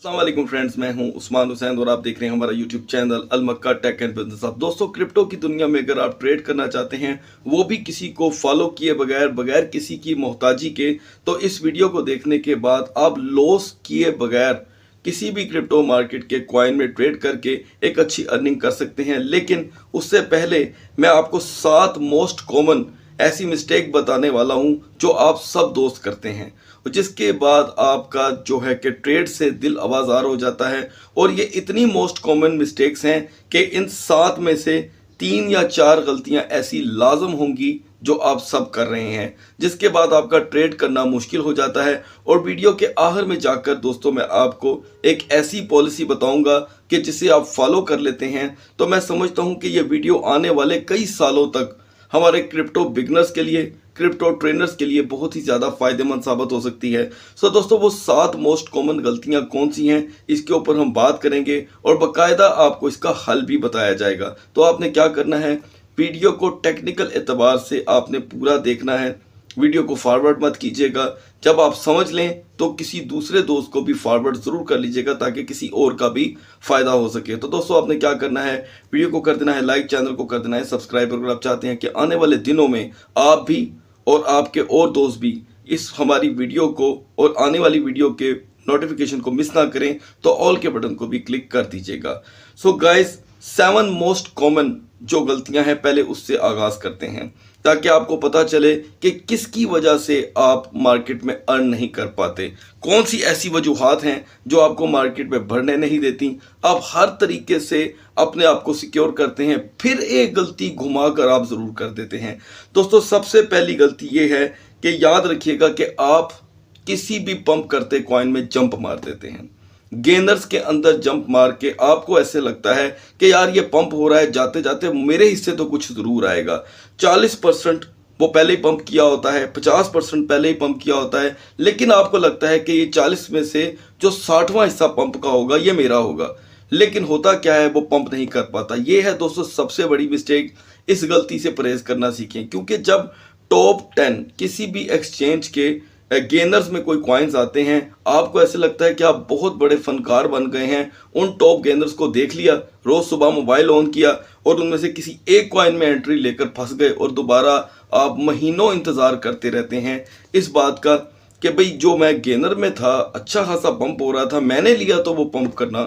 अस्सलाम वालेकुम फ्रेंड्स, मैं हूं उस्मान हुसैन और आप देख रहे हैं हमारा YouTube channel Al Makka tech and business. आप दोस्तों, क्रिप्टो की दुनिया में अगर आप ट्रेड करना चाहते हैं, वो भी किसी को फॉलो किए बगैर, बगैर किसी की मोहताजी के, तो इस वीडियो को देखने के बाद आप लॉस किए बगैर किसी भी क्रिप्टो मार्केट के कॉइन में ट्रेड करके एक अच्छी अर्निंग कर सकते हैं। लेकिन उससे पहले मैं आपको 7 मोस्ट कॉमन ऐसी मिस्टेक बताने वाला हूं जो आप सब दोस्त करते हैं, जिसके बाद आपका जो है कि ट्रेड से दिल आवाज़ार हो जाता है। और ये इतनी मोस्ट कॉमन मिस्टेक्स हैं कि इन 7 में से 3 या 4 गलतियां ऐसी लाजम होंगी जो आप सब कर रहे हैं, जिसके बाद आपका ट्रेड करना मुश्किल हो जाता है। और वीडियो के आखिर में जाकर दोस्तों मैं आपको एक ऐसी पॉलिसी बताऊंगा कि जिसे आप फॉलो कर लेते हैं तो मैं समझता हूं कि ये वीडियो आने वाले कई सालों तक हमारे क्रिप्टो बिगनर्स के लिए, क्रिप्टो ट्रेडर्स के लिए बहुत ही ज़्यादा फायदेमंद साबित हो सकती है। सो दोस्तों, वो 7 मोस्ट कॉमन गलतियां कौन सी हैं, इसके ऊपर हम बात करेंगे और बाकायदा आपको इसका हल भी बताया जाएगा। तो आपने क्या करना है, वीडियो को टेक्निकल एतबार से आपने पूरा देखना है। वीडियो को फॉरवर्ड मत कीजिएगा। जब आप समझ लें तो किसी दूसरे दोस्त को भी फॉरवर्ड ज़रूर कर लीजिएगा ताकि किसी और का भी फ़ायदा हो सके। तो दोस्तों, आपने क्या करना है, वीडियो को कर देना है लाइक, चैनल को कर देना है सब्सक्राइब। अगर आप चाहते हैं कि आने वाले दिनों में आप भी और आपके और दोस्त भी इस हमारी वीडियो को और आने वाली वीडियो के नोटिफिकेशन को मिस ना करें, तो ऑल के बटन को भी क्लिक कर दीजिएगा। सो गाइस, 7 मोस्ट कॉमन जो गलतियां हैं, पहले उससे आगाज करते हैं ताकि आपको पता चले कि किसकी वजह से आप मार्केट में अर्न नहीं कर पाते। कौन सी ऐसी वजूहात हैं जो आपको मार्केट में बढ़ने नहीं देती। आप हर तरीके से अपने आप को सिक्योर करते हैं, फिर एक गलती घुमाकर आप ज़रूर कर देते हैं। दोस्तों, सबसे पहली गलती ये है कि याद रखिएगा कि आप किसी भी पंप करते कॉइन में जंप मार देते हैं। गेनर्स के अंदर जंप मार के आपको ऐसे लगता है कि यार ये पंप हो रहा है, जाते जाते मेरे हिस्से तो कुछ ज़रूर आएगा। 40% वो पहले ही पंप किया होता है, 50% पहले ही पंप किया होता है, लेकिन आपको लगता है कि ये 40 में से जो 60वां हिस्सा पंप का होगा ये मेरा होगा। लेकिन होता क्या है, वो पंप नहीं कर पाता। ये है दोस्तों सबसे बड़ी मिस्टेक। इस गलती से परहेज करना सीखें, क्योंकि जब टॉप 10 किसी भी एक्सचेंज के गेनर्स में कोई कॉइन्स आते हैं, आपको ऐसे लगता है कि आप बहुत बड़े फनकार बन गए हैं। उन टॉप गेनर्स को देख लिया, रोज सुबह मोबाइल ऑन किया और उनमें से किसी एक कॉइन में एंट्री लेकर फंस गए और दोबारा आप महीनों इंतजार करते रहते हैं इस बात का कि भाई जो मैं गेनर में था, अच्छा खासा पंप हो रहा था, मैंने लिया तो वो पंप करना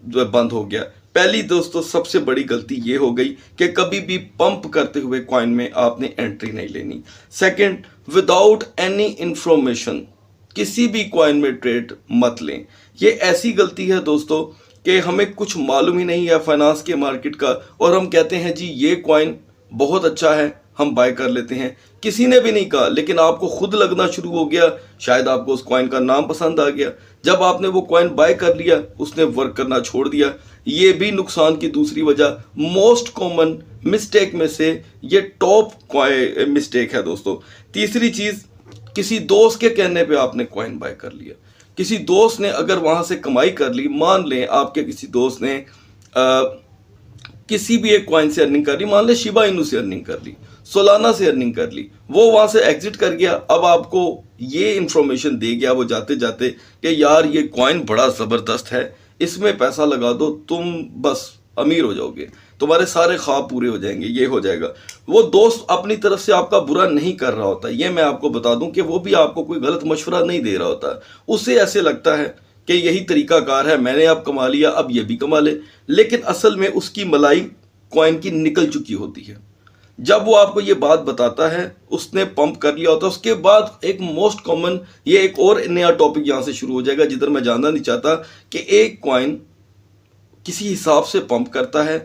बंद हो गया। पहली दोस्तों सबसे बड़ी गलती ये हो गई कि कभी भी पंप करते हुए कॉइन में आपने एंट्री नहीं लेनी। सेकंड, विदाउट एनी इंफॉर्मेशन किसी भी कॉइन में ट्रेड मत लें। ये ऐसी गलती है दोस्तों कि हमें कुछ मालूम ही नहीं है फाइनेंस के मार्केट का और हम कहते हैं जी ये कॉइन बहुत अच्छा है, हम बाय कर लेते हैं। किसी ने भी नहीं कहा, लेकिन आपको खुद लगना शुरू हो गया। शायद आपको उस कॉइन का नाम पसंद आ गया, जब आपने वो कॉइन बाय कर लिया उसने वर्क करना छोड़ दिया। ये भी नुकसान की दूसरी वजह, मोस्ट कॉमन मिस्टेक में से ये टॉप मिस्टेक है दोस्तों। तीसरी चीज, किसी दोस्त के कहने पे आपने कॉइन बाय कर लिया। किसी दोस्त ने अगर वहां से कमाई कर ली, मान लें आपके किसी दोस्त ने किसी भी एक कॉइन से अर्निंग कर ली, मान ले शिबा इनू से अर्निंग कर ली, सोलाना से अर्निंग कर ली, वो वहां से एग्जिट कर गया। अब आपको ये इंफॉर्मेशन दे गया वो जाते जाते कि यार ये कॉइन बड़ा ज़बरदस्त है, इसमें पैसा लगा दो, तुम बस अमीर हो जाओगे, तुम्हारे सारे ख्वाब पूरे हो जाएंगे, ये हो जाएगा। वो दोस्त अपनी तरफ से आपका बुरा नहीं कर रहा होता, ये मैं आपको बता दूं कि वो भी आपको कोई गलत मशवरा नहीं दे रहा होता। उसे ऐसे लगता है कि यही तरीका कार है, मैंने अब कमा लिया, अब ये भी कमा ले, लेकिन असल में उसकी मलाई कॉइन की निकल चुकी होती है। जब वो आपको ये बात बताता है उसने पंप कर लिया होता है। उसके बाद एक मोस्ट कॉमन, ये एक और नया टॉपिक यहाँ से शुरू हो जाएगा जिधर मैं जानना नहीं चाहता, कि एक कॉइन किसी हिसाब से पंप करता है,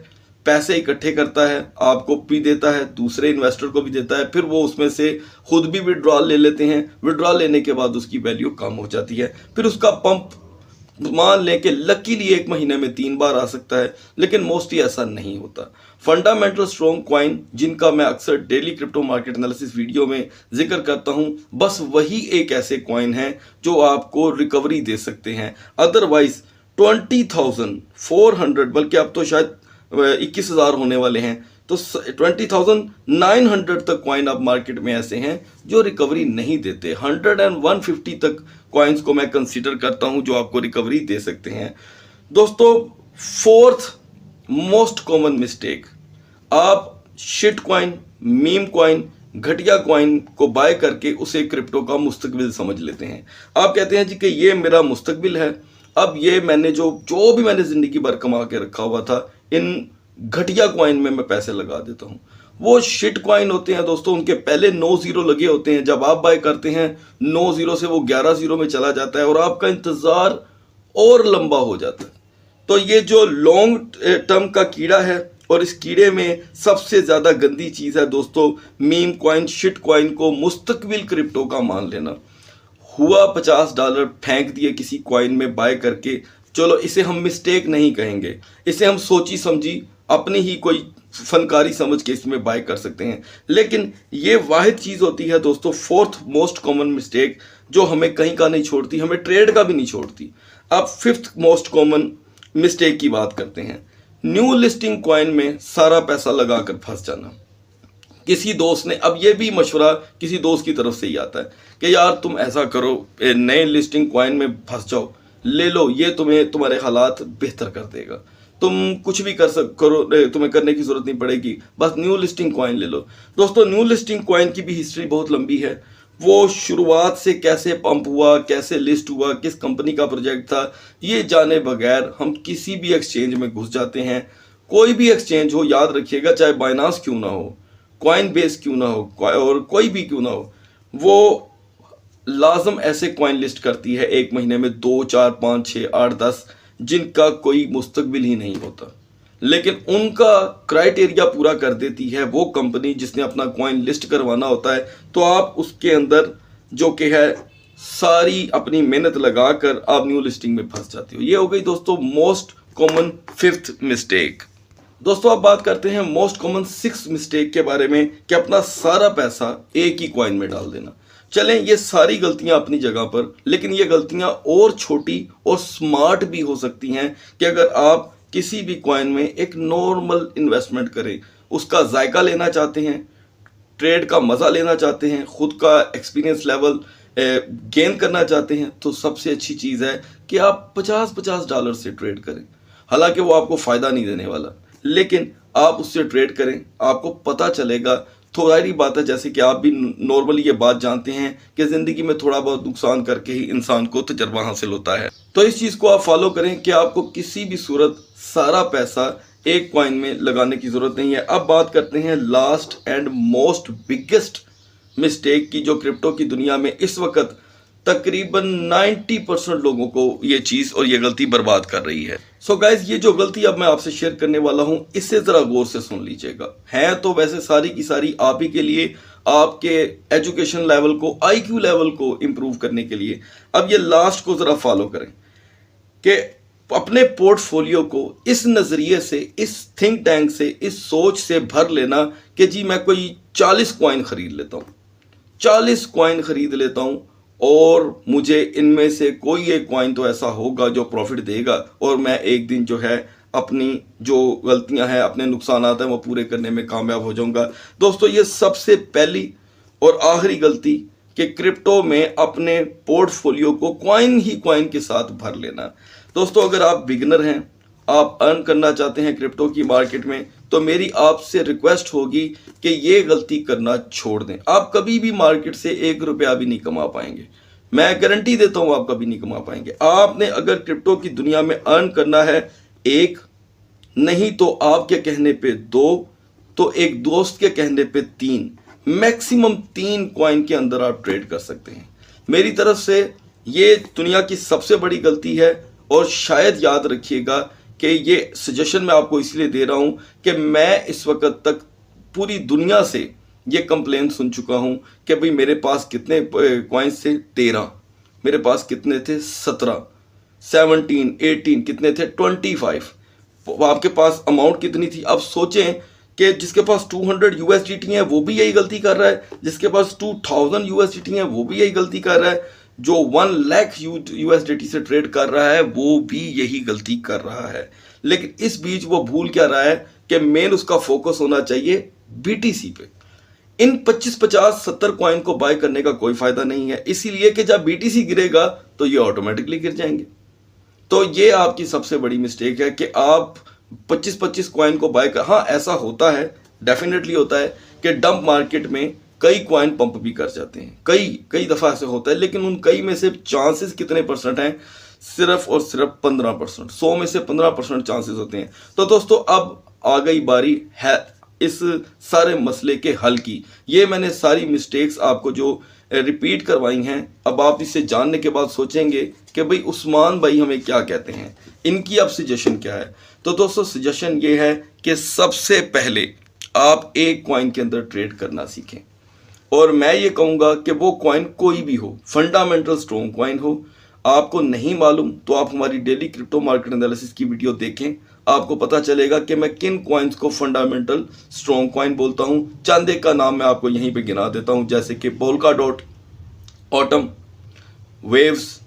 पैसे इकट्ठे करता है, आपको भी देता है, दूसरे इन्वेस्टर को भी देता है, फिर वो उसमें से खुद भी विड्रॉल ले लेते हैं। विड्रॉल लेने के बाद उसकी वैल्यू कम हो जाती है, फिर उसका पंप मान लें कि लकीली 1 महीने में 3 बार आ सकता है, लेकिन मोस्टली ऐसा नहीं होता। फंडामेंटल स्ट्रॉन्ग कॉइन जिनका मैं अक्सर daily crypto market analysis video में जिक्र करता हूं, बस वही एक ऐसे कॉइन हैं जो आपको रिकवरी दे सकते हैं। अदरवाइज 20,400, बल्कि अब तो शायद 21,000 होने वाले हैं, तो 20,900 तक कॉइन अब मार्केट में ऐसे हैं जो रिकवरी नहीं देते। 100 एंड 150 तक कॉइन्स को मैं कंसीडर करता हूं जो आपको रिकवरी दे सकते हैं। दोस्तों, फोर्थ मोस्ट कॉमन मिस्टेक, आप शिट कॉइन, मीम कॉइन, घटिया कॉइन को बाय करके उसे क्रिप्टो का मुस्तकबिल समझ लेते हैं। आप कहते हैं जी कि ये मेरा मुस्तकबिल है, अब ये मैंने जो भी मैंने जिंदगी भर कमा के रखा हुआ था इन घटिया कॉइन में मैं पैसे लगा देता हूं। वो शिट कॉइन होते हैं दोस्तों, उनके पहले 9 जीरो लगे होते हैं। जब आप बाय करते हैं 9 जीरो से वो 11 जीरो में चला जाता है और आपका इंतजार और लंबा हो जाता है। तो ये जो लॉन्ग टर्म का कीड़ा है, और इस कीड़े में सबसे ज्यादा गंदी चीज है दोस्तों मीम कॉइन, शिट कॉइन को मुस्तकबिल क्रिप्टो का मान लेना। हुआ $50 फेंक दिए किसी कॉइन में बाय करके, चलो इसे हम मिस्टेक नहीं कहेंगे, इसे हम सोची समझी अपनी ही कोई फनकारी समझ के इसमें बाय कर सकते हैं। लेकिन ये वाहिद चीज होती है दोस्तों, फोर्थ मोस्ट कॉमन मिस्टेक, जो हमें कहीं का नहीं छोड़ती, हमें ट्रेड का भी नहीं छोड़ती। अब फिफ्थ मोस्ट कॉमन मिस्टेक की बात करते हैं, न्यू लिस्टिंग कॉइन में सारा पैसा लगाकर फंस जाना। किसी दोस्त ने, अब ये भी मशवरा किसी दोस्त की तरफ से ही आता है कि यार तुम ऐसा करो, नए लिस्टिंग कॉइन में फंस जाओ, ले लो, ये तुम्हें तुम्हारे हालात बेहतर कर देगा, तुम कुछ भी करो, तुम्हें करने की जरूरत नहीं पड़ेगी, बस न्यू लिस्टिंग कॉइन ले लो। दोस्तों, न्यू लिस्टिंग कॉइन की भी हिस्ट्री बहुत लंबी है। वो शुरुआत से कैसे पंप हुआ, कैसे लिस्ट हुआ, किस कंपनी का प्रोजेक्ट था, ये जाने बगैर हम किसी भी एक्सचेंज में घुस जाते हैं। कोई भी एक्सचेंज हो, याद रखिएगा, चाहे बाइनांस क्यों ना हो, कॉइन बेस क्यों ना हो, और कोई भी क्यों ना हो, वो लाजम ऐसे कॉइन लिस्ट करती है एक महीने में 2, 4, 5, 6, 8, 10 जिनका कोई मुस्तकबिल ही नहीं होता, लेकिन उनका क्राइटेरिया पूरा कर देती है वो कंपनी जिसने अपना कॉइन लिस्ट करवाना होता है। तो आप उसके अंदर जो कि है सारी अपनी मेहनत लगाकर आप न्यू लिस्टिंग में फंस जाते हो। ये हो गई दोस्तों मोस्ट कॉमन फिफ्थ मिस्टेक। दोस्तों, अब बात करते हैं मोस्ट कॉमन सिक्स मिस्टेक के बारे में कि अपना सारा पैसा एक ही कॉइन में डाल देना। चलें, ये सारी गलतियां अपनी जगह पर, लेकिन ये गलतियां और छोटी और स्मार्ट भी हो सकती हैं कि अगर आप किसी भी कॉइन में एक नॉर्मल इन्वेस्टमेंट करें, उसका जायका लेना चाहते हैं, ट्रेड का मजा लेना चाहते हैं, खुद का एक्सपीरियंस लेवल गेन करना चाहते हैं, तो सबसे अच्छी चीज है कि आप $50 से ट्रेड करें। हालांकि वो आपको फायदा नहीं देने वाला, लेकिन आप उससे ट्रेड करें, आपको पता चलेगा। थोड़ी बात है, जैसे कि आप भी नॉर्मली ये बात जानते हैं कि जिंदगी में थोड़ा बहुत नुकसान करके ही इंसान को तजर्बा हासिल होता है। तो इस चीज को आप फॉलो करें कि आपको किसी भी सूरत सारा पैसा एक कॉइन में लगाने की जरूरत नहीं है। अब बात करते हैं last and most biggest mistake की, जो क्रिप्टो की दुनिया में इस वक्त तकरीबन 90% लोगों को ये चीज और ये गलती बर्बाद कर रही है। सो गाइज, ये जो गलती अब मैं आपसे शेयर करने वाला हूं, इसे जरा गौर से सुन लीजिएगा। है तो वैसे सारी की सारी आप ही के लिए, आपके एजुकेशन लेवल को, IQ लेवल को इंप्रूव करने के लिए। अब ये लास्ट को जरा फॉलो करें कि अपने पोर्टफोलियो को इस नजरिए से, इस थिंक टैंक से, इस सोच से भर लेना कि जी मैं कोई 40 कॉइन खरीद लेता हूं, 40 कॉइन खरीद लेता हूं और मुझे इनमें से कोई एक कॉइन तो ऐसा होगा जो प्रॉफिट देगा और मैं एक दिन जो है अपनी जो गलतियां हैं, अपने नुकसान हैं, वो पूरे करने में कामयाब हो जाऊंगा। दोस्तों, ये सबसे पहली और आखिरी गलती कि क्रिप्टो में अपने पोर्टफोलियो को कॉइन ही कॉइन के साथ भर लेना। दोस्तों, अगर आप बिगिनर हैं, आप अर्न करना चाहते हैं क्रिप्टो की मार्केट में, तो मेरी आपसे रिक्वेस्ट होगी कि ये गलती करना छोड़ दें। आप कभी भी मार्केट से ₹1 भी नहीं कमा पाएंगे, मैं गारंटी देता हूं, आप कभी नहीं कमा पाएंगे। आपने अगर क्रिप्टो की दुनिया में अर्न करना है, एक नहीं तो आपके कहने पे 2, तो एक दोस्त के कहने पे 3, मैक्सिमम 3 कॉइन के अंदर आप ट्रेड कर सकते हैं। मेरी तरफ से ये दुनिया की सबसे बड़ी गलती है, और शायद याद रखिएगा कि ये सजेशन मैं आपको इसलिए दे रहा हूं कि मैं इस वक्त तक पूरी दुनिया से ये कंप्लेन सुन चुका हूं कि भाई मेरे पास कितने कॉइन्स थे, 13, मेरे पास कितने थे, 17, 17, 18, कितने थे, 25, आपके पास अमाउंट कितनी थी। अब सोचें कि जिसके पास 200 USDT है वो भी यही गलती कर रहा है, जिसके पास 2000 USDT है वो भी यही गलती कर रहा है, जो 1 लाख USDT से ट्रेड कर रहा है वो भी यही गलती कर रहा है। लेकिन इस बीच वो भूल क्या रहा है कि मेन उसका फोकस होना चाहिए BTC पे। इन 25, 50, 70 कॉइन को बाय करने का कोई फायदा नहीं है, इसीलिए कि जब BTC गिरेगा तो ये ऑटोमेटिकली गिर जाएंगे। तो ये आपकी सबसे बड़ी मिस्टेक है कि आप 25-25 कॉइन को बाय कर, हाँ ऐसा होता है, डेफिनेटली होता है कि डंप मार्केट में कई कॉइन पंप भी कर जाते हैं, कई दफ़ा ऐसे होता है, लेकिन उन कई में से चांसेस कितने परसेंट हैं? सिर्फ और सिर्फ 15%। 100 में से 15% चांसेस होते हैं। तो दोस्तों अब आ गई बारी है इस सारे मसले के हल की। ये मैंने सारी मिस्टेक्स आपको जो रिपीट करवाई हैं, अब आप इसे जानने के बाद सोचेंगे कि भाई उस्मान भाई हमें क्या कहते हैं, इनकी अब सजेशन क्या है। तो दोस्तों सजेशन ये है कि सबसे पहले आप एक कॉइन के अंदर ट्रेड करना सीखें, और मैं ये कहूँगा कि वो कॉइन कोई भी हो, फंडामेंटल स्ट्रॉन्ग कॉइन हो। आपको नहीं मालूम तो आप हमारी डेली क्रिप्टो मार्केट एनालिसिस की वीडियो देखें, आपको पता चलेगा कि मैं किन कॉइन्स को फंडामेंटल स्ट्रॉन्ग कॉइन बोलता हूं। चंद एक का नाम मैं आपको यहीं पे गिना देता हूं, जैसे कि polka dot, autumn, waves,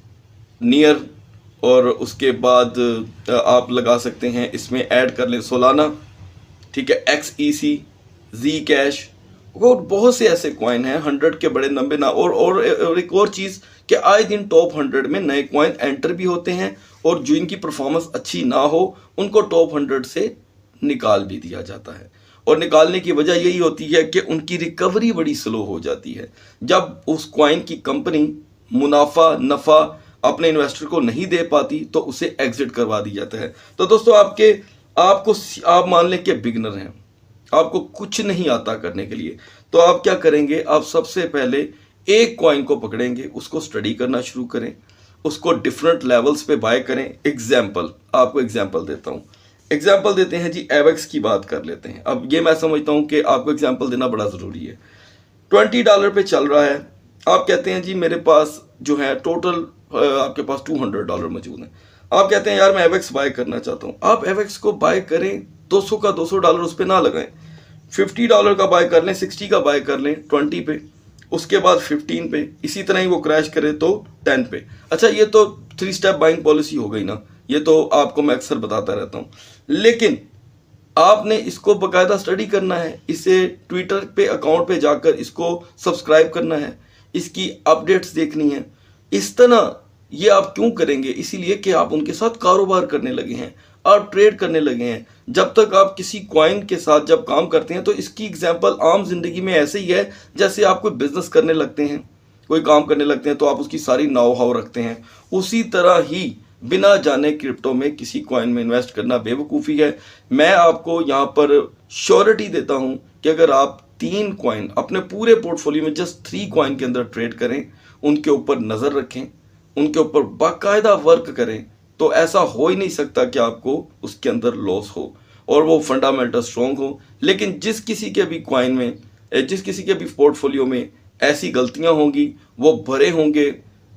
near, और उसके बाद आप लगा सकते हैं इसमें ऐड कर लें सोलाना, ठीक है, XEC, जी कैश, और बहुत से ऐसे कॉइन हैं 100 के बड़े लंबे ना। और एक और चीज़ कि आए दिन टॉप 100 में नए कॉइन एंटर भी होते हैं, और जो इनकी परफॉर्मेंस अच्छी ना हो उनको टॉप 100 से निकाल भी दिया जाता है। और निकालने की वजह यही होती है कि उनकी रिकवरी बड़ी स्लो हो जाती है। जब उस कॉइन की कंपनी मुनाफा नफ़ा अपने इन्वेस्टर को नहीं दे पाती तो उसे एग्जिट करवा दी जाता है। तो दोस्तों आप मान लें कि बिगनर हैं, आपको कुछ नहीं आता करने के लिए, तो आप क्या करेंगे? आप सबसे पहले एक कॉइन को पकड़ेंगे, उसको स्टडी करना शुरू करें, उसको डिफरेंट लेवल्स पे बाय करें। आपको एग्जांपल देता हूं। एग्जांपल देते हैं जी, एवेक्स की बात कर लेते हैं। अब ये मैं समझता हूं कि आपको एग्जांपल देना बड़ा ज़रूरी है। $20 पे चल रहा है, आप कहते हैं जी मेरे पास जो है टोटल आपके पास $200 मौजूद है। आप कहते हैं यार मैं एवेक्स बाय करना चाहता हूं। आप एवेक्स को बाय करें, 200 का $200 उस पर ना लगाएं, $50 का बाय कर लें, 60 का बाय कर लें 20 पे, उसके बाद 15 पे, इसी तरह ही वो क्रैश करे तो 10 पे। अच्छा, ये तो 3 स्टेप बाइंग पॉलिसी हो गई ना, ये तो आपको मैं अक्सर बताता रहता हूँ, लेकिन आपने इसको बकायदा स्टडी करना है, इसे ट्विटर पे अकाउंट पे जाकर इसको सब्सक्राइब करना है, इसकी अपडेट्स देखनी है। इस तरह ये आप क्यों करेंगे? इसीलिए कि आप उनके साथ कारोबार करने लगे हैं, आप ट्रेड करने लगे हैं। जब तक आप किसी कॉइन के साथ जब काम करते हैं तो इसकी एग्जांपल आम जिंदगी में ऐसे ही है जैसे आप कोई बिजनेस करने लगते हैं, कोई काम करने लगते हैं तो आप उसकी सारी नाउ हाउ रखते हैं। उसी तरह ही बिना जाने क्रिप्टो में किसी कॉइन में इन्वेस्ट करना बेवकूफ़ी है। मैं आपको यहाँ पर श्योरिटी देता हूँ कि अगर आप 3 कॉइन अपने पूरे पोर्टफोलियो में जस्ट 3 कॉइन के अंदर ट्रेड करें, उनके ऊपर नज़र रखें, उनके ऊपर बाकायदा वर्क करें, तो ऐसा हो ही नहीं सकता कि आपको उसके अंदर लॉस हो और वो फंडामेंटल स्ट्रॉन्ग हो। लेकिन जिस किसी के भी कॉइन में, जिस किसी के भी पोर्टफोलियो में ऐसी गलतियां होंगी, वो भरे होंगे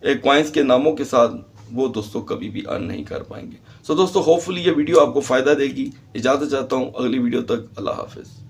कॉइन्स के नामों के साथ, वो दोस्तों कभी भी अर्न नहीं कर पाएंगे। सो दोस्तों, होपफुली ये वीडियो आपको फ़ायदा देगी। इजाज़त चाहता हूँ, अगली वीडियो तक अल्लाह हाफिज़।